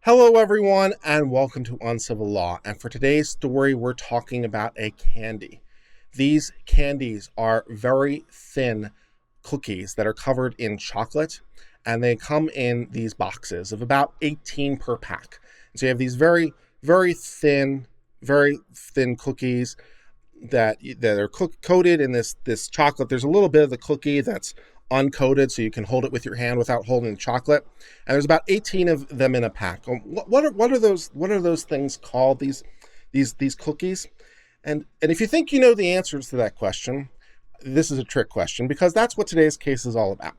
Hello, everyone, and welcome to Uncivil Law. And for today's story, we're talking about a candy. These candies are very thin cookies that are covered in chocolate, and they come in these boxes of about 18 per pack. So you have these very thin cookies that are coated in this chocolate. There's a little bit of the cookie that's uncoated, so you can hold it with your hand without holding the chocolate. And there's about 18 of them in a pack. What are those things called? These cookies? And if you think you know the answers to that question, this is a trick question, because that's what today's case is all about.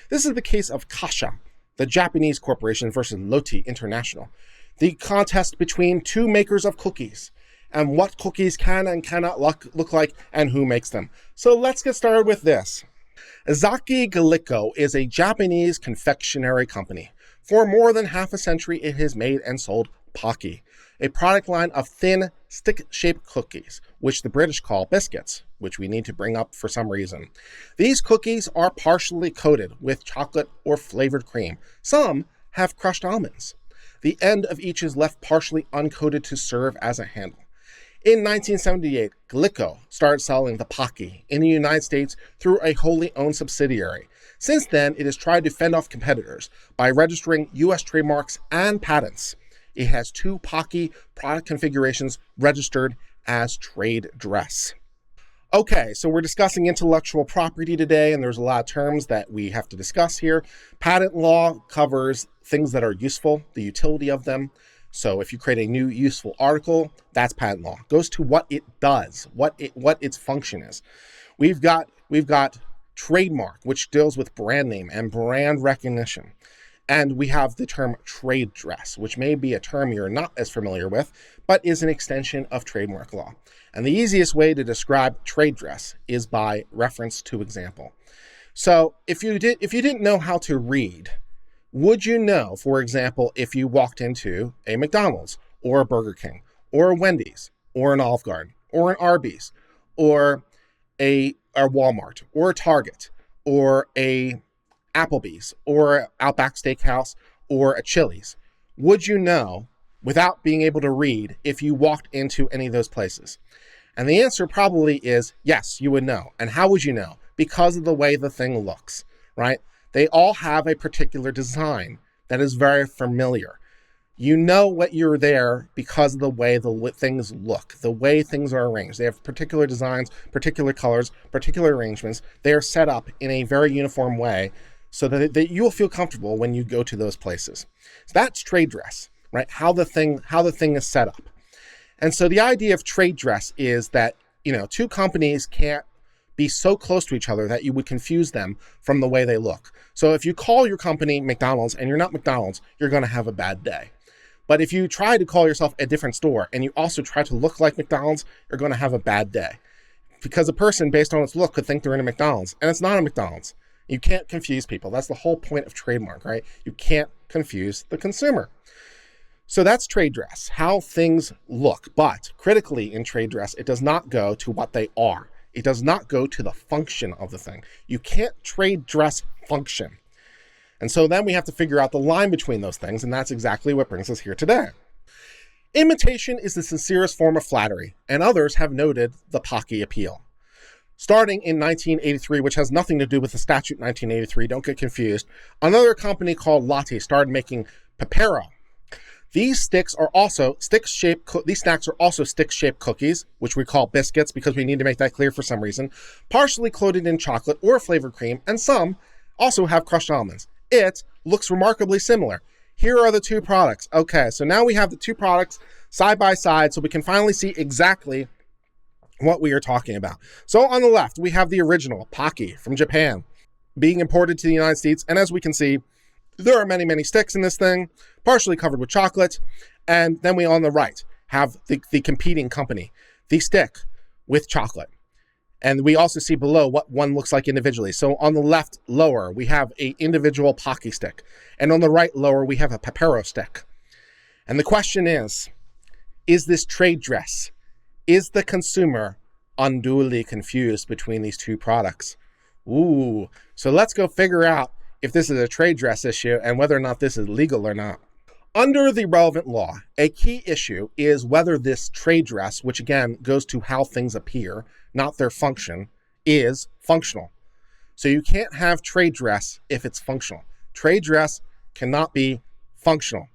This is the case of Kasha, the Japanese corporation, versus Loti International, the contest between two makers of cookies, and what cookies can and cannot look like, and who makes them. So let's get started with this. Ezaki Glico is a Japanese confectionery company. For more than half a century, it has made and sold Pocky, a product line of thin, stick-shaped cookies, which the British call biscuits, which we need to bring up for some reason. These cookies are partially coated with chocolate or flavored cream. Some have crushed almonds. The end of each is left partially uncoated to serve as a handle. In 1978, Glico started selling the Pocky in the United States through a wholly owned subsidiary. Since then, it has tried to fend off competitors by registering U.S. trademarks and patents. It has two Pocky product configurations registered as trade dress. Okay, so we're discussing intellectual property today, and there's a lot of terms that we have to discuss here. Patent law covers things that are useful, the utility of them. So if you create a new useful article, that's patent law. It goes to what it does, what its function is. We've got trademark, which deals with brand name and brand recognition. And we have the term trade dress, which may be a term you're not as familiar with, but is an extension of trademark law. And the easiest way to describe trade dress is by reference to example. So if you didn't know how to read, would you know, for example, if you walked into a McDonald's or a Burger King or a Wendy's or an Olive Garden or an Arby's or a Walmart or a Target or a Applebee's or Outback Steakhouse or a Chili's, would you know without being able to read if you walked into any of those places? And the answer probably is yes, you would know. And how would you know? Because of the way the thing looks, right? They all have a particular design that is very familiar. You know what you're there because of the way the things look, the way things are arranged. They have particular designs, particular colors, particular arrangements. They are set up in a very uniform way so that you will feel comfortable when you go to those places. So that's trade dress, right? How the thing is set up. And so the idea of trade dress is that, two companies can't be so close to each other that you would confuse them from the way they look. So if you call your company McDonald's and you're not McDonald's, you're going to have a bad day. But if you try to call yourself a different store and you also try to look like McDonald's, you're going to have a bad day. Because a person, based on its look, could think they're in a McDonald's, and it's not a McDonald's. You can't confuse people. That's the whole point of trademark, right? You can't confuse the consumer. So that's trade dress, how things look. But critically in trade dress, it does not go to what they are. It does not go to the function of the thing. You can't trade dress function. And so then we have to figure out the line between those things, and that's exactly what brings us here today. Imitation is the sincerest form of flattery, and others have noted the Pocky appeal. Starting in 1983, which has nothing to do with the statute 1983, don't get confused, another company called Lotte started making Pepero. These snacks are also stick-shaped cookies, which we call biscuits because we need to make that clear for some reason, partially coated in chocolate or flavored cream, and some also have crushed almonds. It looks remarkably similar. Here are the two products. Okay, so now we have the two products side by side so we can finally see exactly what we are talking about. So on the left, we have the original Pocky from Japan being imported to the United States, and as we can see, there are many, many sticks in this thing, partially covered with chocolate. And then we, on the right, have the competing company, the stick with chocolate. And we also see below what one looks like individually. So on the left lower, we have an individual Pocky stick. And on the right lower, we have a Pepero stick. And the question is this trade dress? Is the consumer unduly confused between these two products? Ooh, so let's go figure out if this is a trade dress issue and whether or not this is legal or not. Under the relevant law, a key issue is whether this trade dress, which again goes to how things appear, not their function, is functional. So you can't have trade dress if it's functional. Trade dress cannot be functional.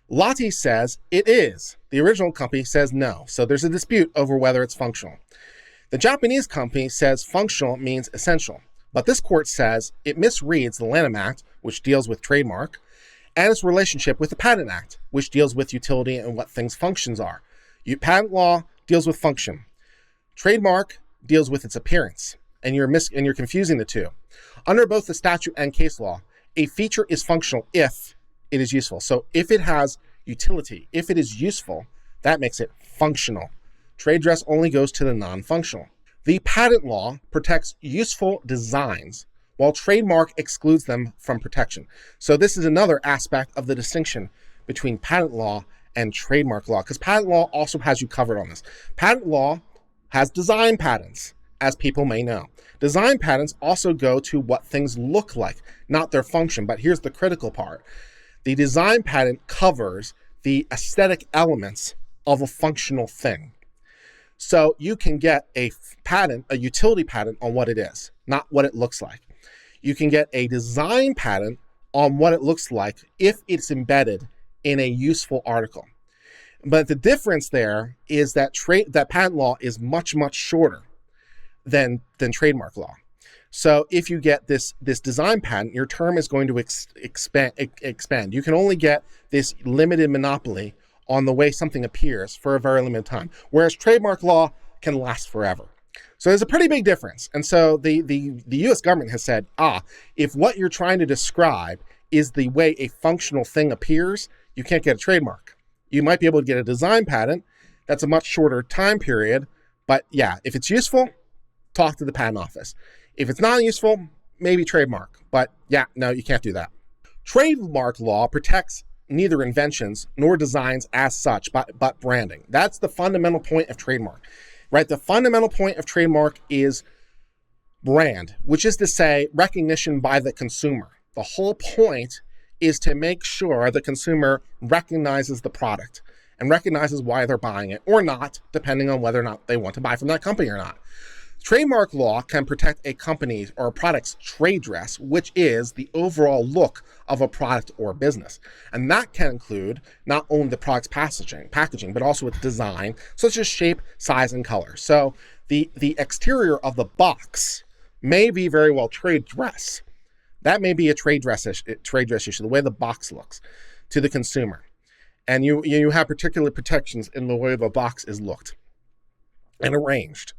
Lotte says it is. The original company says no. So there's a dispute over whether it's functional. The Japanese company says functional means essential. But this court says it misreads the Lanham Act, which deals with trademark, and its relationship with the Patent Act, which deals with utility and what things' functions are. Patent law deals with function. Trademark deals with its appearance, and you're confusing the two. Under both the statute and case law, a feature is functional if it is useful. So if it has utility, if it is useful, that makes it functional. Trade dress only goes to the non-functional. The patent law protects useful designs, while trademark excludes them from protection. So this is another aspect of the distinction between patent law and trademark law, because patent law also has you covered on this. Patent law has design patents, as people may know. Design patents also go to what things look like, not their function. But here's the critical part. The design patent covers the aesthetic elements of a functional thing. So you can get a patent, a utility patent on what it is, not what it looks like. You can get a design patent on what it looks like if it's embedded in a useful article. But the difference there is that patent law is much, much shorter than trademark law. So if you get this design patent, your term is going to expand. You can only get this limited monopoly on the way something appears for a very limited time, whereas trademark law can last forever. So there's a pretty big difference. And so the US government has said, if what you're trying to describe is the way a functional thing appears, you can't get a trademark. You might be able to get a design patent. That's a much shorter time period. But yeah, if it's useful, talk to the patent office. If it's not useful, maybe trademark. But yeah, no, you can't do that. Trademark law protects neither inventions nor designs as such, but branding. That's the fundamental point of trademark, right? The fundamental point of trademark is brand, which is to say recognition by the consumer. The whole point is to make sure the consumer recognizes the product and recognizes why they're buying it or not, depending on whether or not they want to buy from that company or not. Trademark law can protect a company's or a product's trade dress, which is the overall look of a product or business. And that can include not only the product's packaging, but also its design, such as shape, size, and color. So the exterior of the box may be very well trade dress. That may be a trade dress issue, the way the box looks to the consumer. And you have particular protections in the way the box is looked and arranged.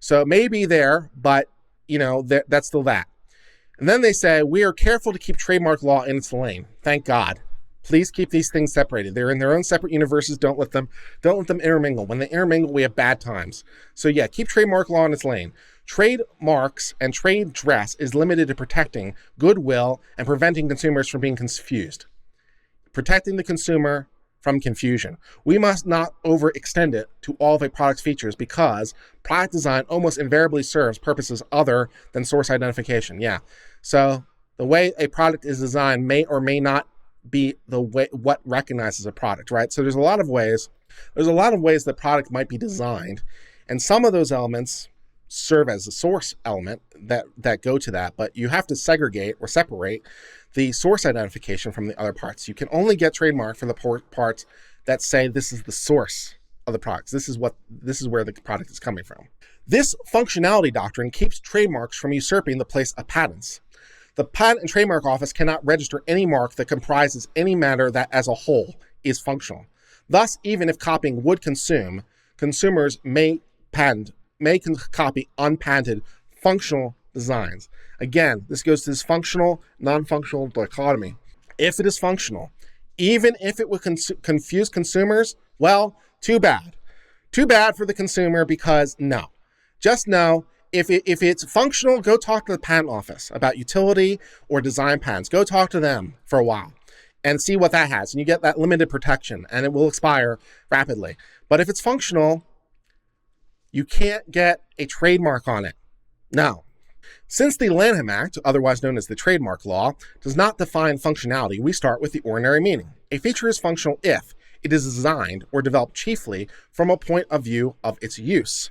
So it may be there, but that's still that. And then they say, we are careful to keep trademark law in its lane. Thank God. Please keep these things separated. They're in their own separate universes. Don't let them intermingle. When they intermingle, we have bad times. So yeah, keep trademark law in its lane. Trademarks and trade dress is limited to protecting goodwill and preventing consumers from being confused. Protecting the consumer from confusion. We must not overextend it to all of a product's features because product design almost invariably serves purposes other than source identification. Yeah. So the way a product is designed may or may not be the way what recognizes a product, right? So there's a lot of ways that product might be designed, and some of those elements serve as a source element that go to that, but you have to segregate or separate the source identification from the other parts. You can only get trademark for the parts that say this is the source of the products. This is where the product is coming from. This functionality doctrine keeps trademarks from usurping the place of patents. The Patent and Trademark Office cannot register any mark that comprises any matter that as a whole is functional. Thus, even if copying would consume, consumers may copy unpatented functional designs. Again, this goes to this functional, non-functional dichotomy. If it is functional, even if it would confuse consumers, well, too bad. Too bad for the consumer because no. Just know, if it's functional, go talk to the patent office about utility or design patents. Go talk to them for a while and see what that has. And you get that limited protection and it will expire rapidly. But if it's functional, you can't get a trademark on it. No. Since the Lanham Act, otherwise known as the trademark law, does not define functionality, we start with the ordinary meaning. a feature is functional if it is designed or developed chiefly from a point of view of its use.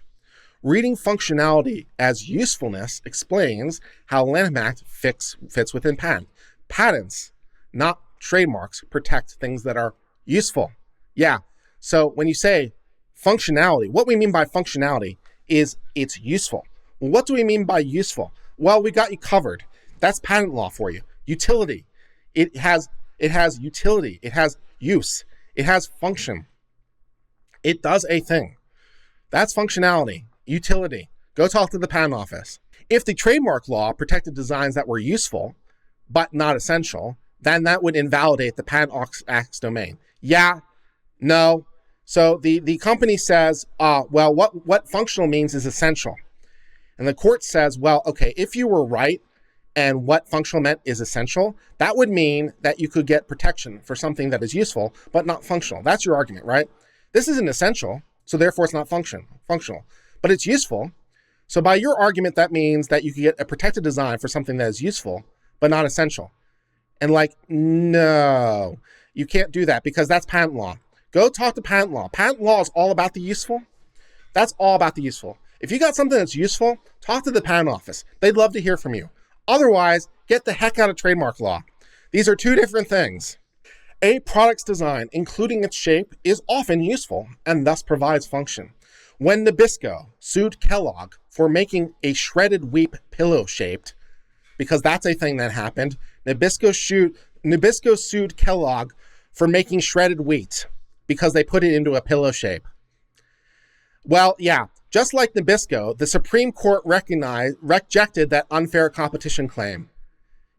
Reading functionality as usefulness explains how Lanham Act fits within patent. Patents, not trademarks, protect things that are useful. Yeah, so when you say functionality, what we mean by functionality is it's useful. Well, what do we mean by useful? Well, we got you covered. That's patent law for you. Utility. It has utility. It has use. It has function. It does a thing. That's functionality. Utility. Go talk to the patent office. If the trademark law protected designs that were useful, but not essential, then that would invalidate the Patent Act's domain. Yeah, no. So the company says, well, what functional means is essential. And the court says, well, okay, if you were right and what functional meant is essential, that would mean that you could get protection for something that is useful, but not functional. That's your argument, right? This isn't essential, so therefore it's not functional, but it's useful. So by your argument, that means that you could get a protected design for something that is useful, but not essential. And like, no, you can't do that because that's patent law. Go talk to patent law. Patent law is all about the useful. That's all about the useful. If you got something that's useful, talk to the patent office. They'd love to hear from you. Otherwise, get the heck out of trademark law. These are two different things. A product's design, including its shape, is often useful and thus provides function. When Nabisco sued Kellogg for making a shredded wheat pillow shaped, because that's a thing that happened, Nabisco sued Kellogg for making shredded wheat because they put it into a pillow shape. Well, yeah, just like Nabisco, the Supreme Court rejected that unfair competition claim.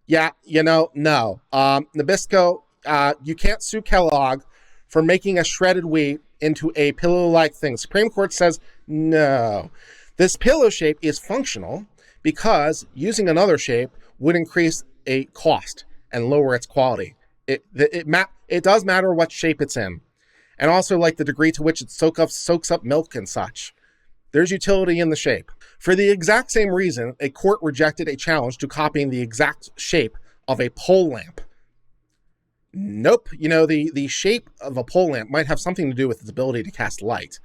Yeah, no. Nabisco, you can't sue Kellogg for making a shredded wheat into a pillow-like thing. Supreme Court says, no. This pillow shape is functional because using another shape would increase a cost and lower its quality. It does matter what shape it's in. And also like the degree to which it soaks up milk and such. There's utility in the shape. For the exact same reason, a court rejected a challenge to copying the exact shape of a pole lamp. Nope. The shape of a pole lamp might have something to do with its ability to cast light.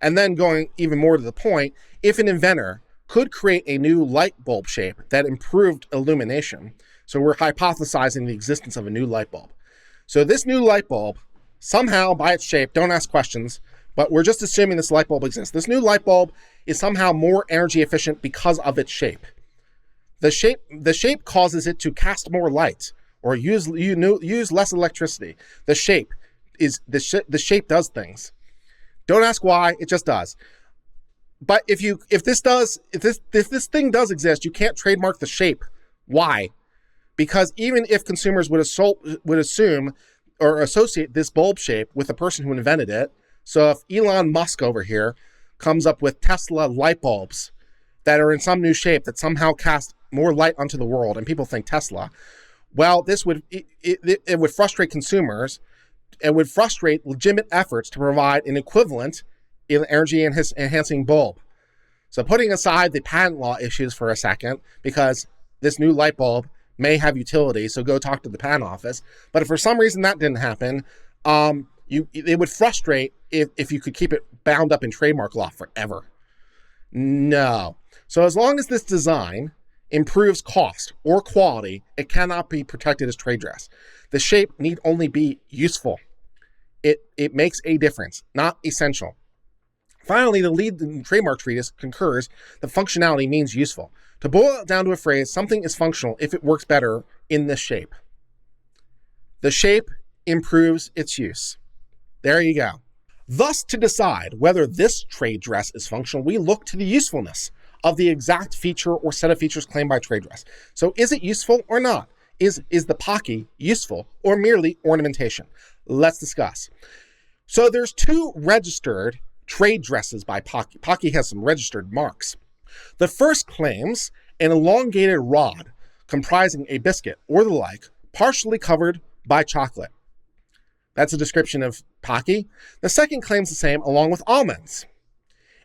And then going even more to the point, if an inventor could create a new light bulb shape that improved illumination, so we're hypothesizing the existence of a new light bulb. So this new light bulb, somehow by its shape, don't ask questions, but we're just assuming this light bulb exists. This new light bulb is somehow more energy efficient because of its shape. The shape causes it to cast more light or use less electricity. The shape does things. Don't ask why, it just does. But if this thing does exist, you can't trademark the shape. Why? Because even if consumers would assume or associate this bulb shape with the person who invented it, so if Elon Musk over here comes up with Tesla light bulbs that are in some new shape that somehow cast more light onto the world and people think Tesla, well, this would frustrate consumers and would frustrate legitimate efforts to provide an equivalent energy enhancing bulb. So putting aside the patent law issues for a second, because this new light bulb may have utility, so go talk to the patent office. But if for some reason that didn't happen, it would frustrate if you could keep it bound up in trademark law forever. No. So as long as this design improves cost or quality, it cannot be protected as trade dress. The shape need only be useful. It makes a difference, not essential. Finally, the lead trademark treatise concurs that functionality means useful. To boil it down to a phrase, something is functional if it works better in this shape. The shape improves its use. There you go. Thus, to decide whether this trade dress is functional, we look to the usefulness of the exact feature or set of features claimed by trade dress. So is it useful or not? Is the Pocky useful or merely ornamentation? Let's discuss. So there's two registered trade dresses by Pocky. Pocky has some registered marks. The first claims an elongated rod comprising a biscuit or the like, partially covered by chocolate. That's a description of Pocky. The second claims the same along with almonds.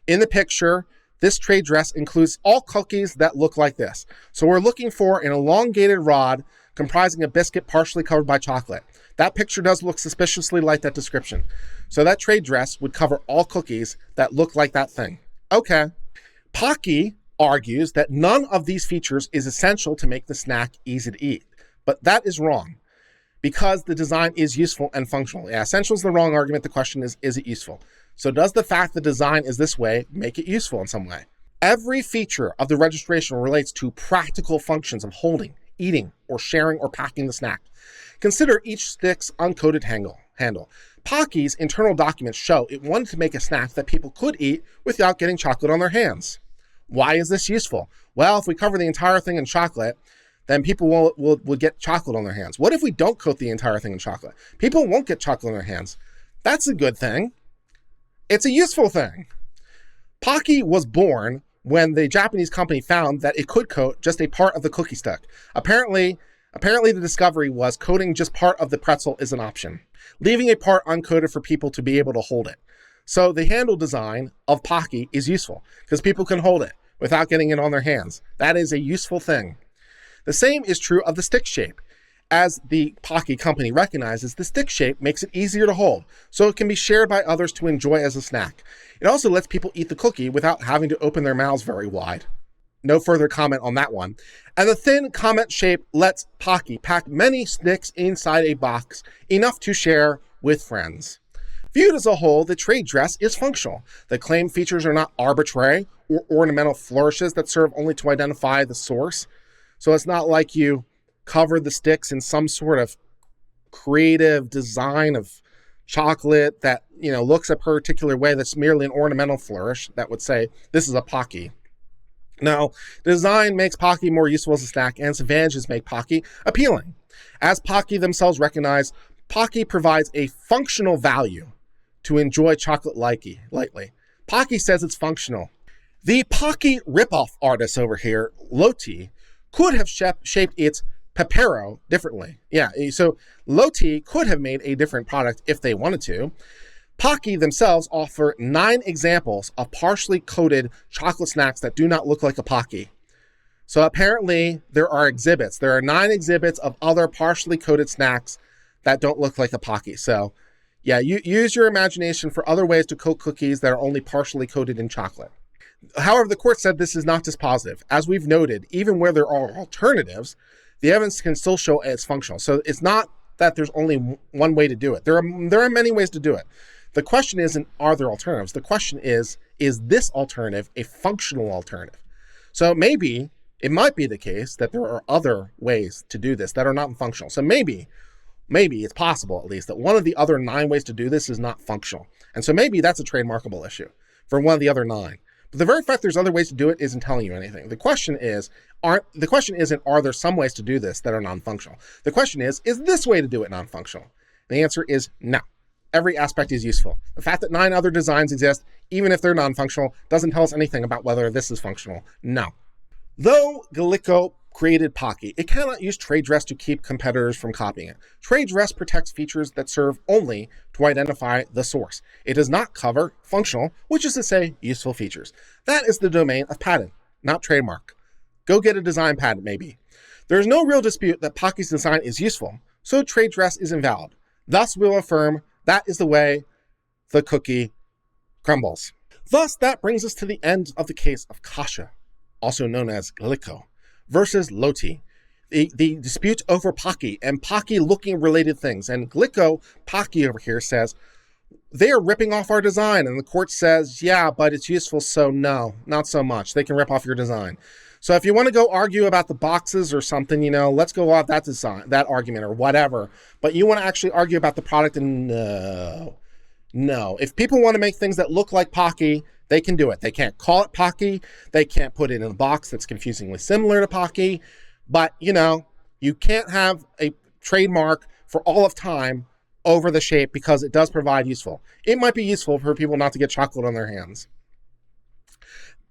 In the picture, this trade dress includes all cookies that look like this. So we're looking for an elongated rod comprising a biscuit partially covered by chocolate. That picture does look suspiciously like that description. So that trade dress would cover all cookies that look like that thing. Okay. Pocky argues that none of these features is essential to make the snack easy to eat. But that is wrong, because the design is useful and functional. Yeah, essential is the wrong argument. The question is it useful? So does the fact the design is this way make it useful in some way? Every feature of the registration relates to practical functions of holding, eating, or sharing or packing the snack. Consider each stick's uncoded handle. Pocky's internal documents show it wanted to make a snack that people could eat without getting chocolate on their hands. Why is this useful? Well, if we cover the entire thing in chocolate, then people will get chocolate on their hands. What if we don't coat the entire thing in chocolate? People won't get chocolate on their hands. That's a good thing. It's a useful thing. Pocky was born when the Japanese company found that it could coat just a part of the cookie stick. Apparently the discovery was coating just part of the pretzel is an option, leaving a part uncoated for people to be able to hold it. So the handle design of Pocky is useful because people can hold it without getting it on their hands. That is a useful thing. The same is true of the stick shape. As the Pocky company recognizes, the stick shape makes it easier to hold, so it can be shared by others to enjoy as a snack. It also lets people eat the cookie without having to open their mouths very wide. No further comment on that one. And the thin comment shape lets Pocky pack many sticks inside a box, enough to share with friends. Viewed as a whole, the trade dress is functional. The claimed features are not arbitrary or ornamental flourishes that serve only to identify the source. So it's not like you cover the sticks in some sort of creative design of chocolate that, looks a particular way that's merely an ornamental flourish that would say, this is a Pocky. Now, the design makes Pocky more useful as a snack, and its advantages make Pocky appealing. As Pocky themselves recognize, Pocky provides a functional value to enjoy chocolate lightly. Pocky says it's functional. The Pocky ripoff artist over here, Loti, could have shaped its Pepero differently. Yeah, so Loti could have made a different product if they wanted to. Pocky themselves offer 9 examples of partially coated chocolate snacks that do not look like a Pocky. So apparently there are exhibits. There are 9 exhibits of other partially coated snacks that don't look like a Pocky. So yeah, you use your imagination for other ways to coat cookies that are only partially coated in chocolate. However, the court said this is not dispositive. As we've noted, even where there are alternatives, the evidence can still show it's functional. So it's not that there's only one way to do it. There are many ways to do it. The question isn't, are there alternatives? The question is this alternative a functional alternative? So maybe it might be the case that there are other ways to do this that are not functional. So maybe it's possible, at least, that one of the other 9 ways to do this is not functional. And so maybe that's a trademarkable issue for one of the other 9. But the very fact there's other ways to do it isn't telling you anything. The question isn't, are there some ways to do this that are non-functional? The question is this way to do it non-functional? And the answer is no. Every aspect is useful. The fact that 9 other designs exist, even if they're non-functional, doesn't tell us anything about whether this is functional. No. Though Glico created Pocky, it cannot use trade dress to keep competitors from copying it. Trade dress protects features that serve only to identify the source. It does not cover functional, which is to say useful features. That is the domain of patent, not trademark. Go get a design patent, maybe. There is no real dispute that Pocky's design is useful, so trade dress is invalid. Thus, we'll affirm that is the way the cookie crumbles. Thus, that brings us to the end of the case of Kasha, also known as Glico, versus Loti, the dispute over Pocky and Pocky looking related things. And Glico, Pocky over here says, they are ripping off our design. And the court says, yeah, but it's useful, so no, not so much. They can rip off your design. So if you want to go argue about the boxes or something, let's go off that design, that argument or whatever. But you want to actually argue about the product, and no. If people want to make things that look like Pocky, they can do it. They can't call it Pocky. They can't put it in a box that's confusingly similar to Pocky. But, you can't have a trademark for all of time over the shape because it does provide useful. It might be useful for people not to get chocolate on their hands.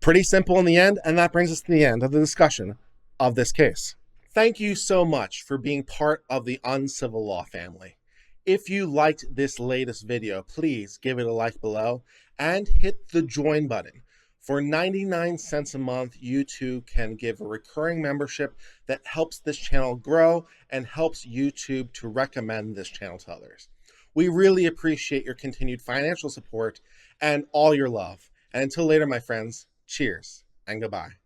Pretty simple in the end, and that brings us to the end of the discussion of this case. Thank you so much for being part of the Uncivil Law family. If you liked this latest video, please give it a like below and hit the join button For 99 cents a month, you too can give a recurring membership that helps this channel grow and helps YouTube to recommend this channel to others. We really appreciate your continued financial support and all your love. And until later, my friends, cheers and goodbye.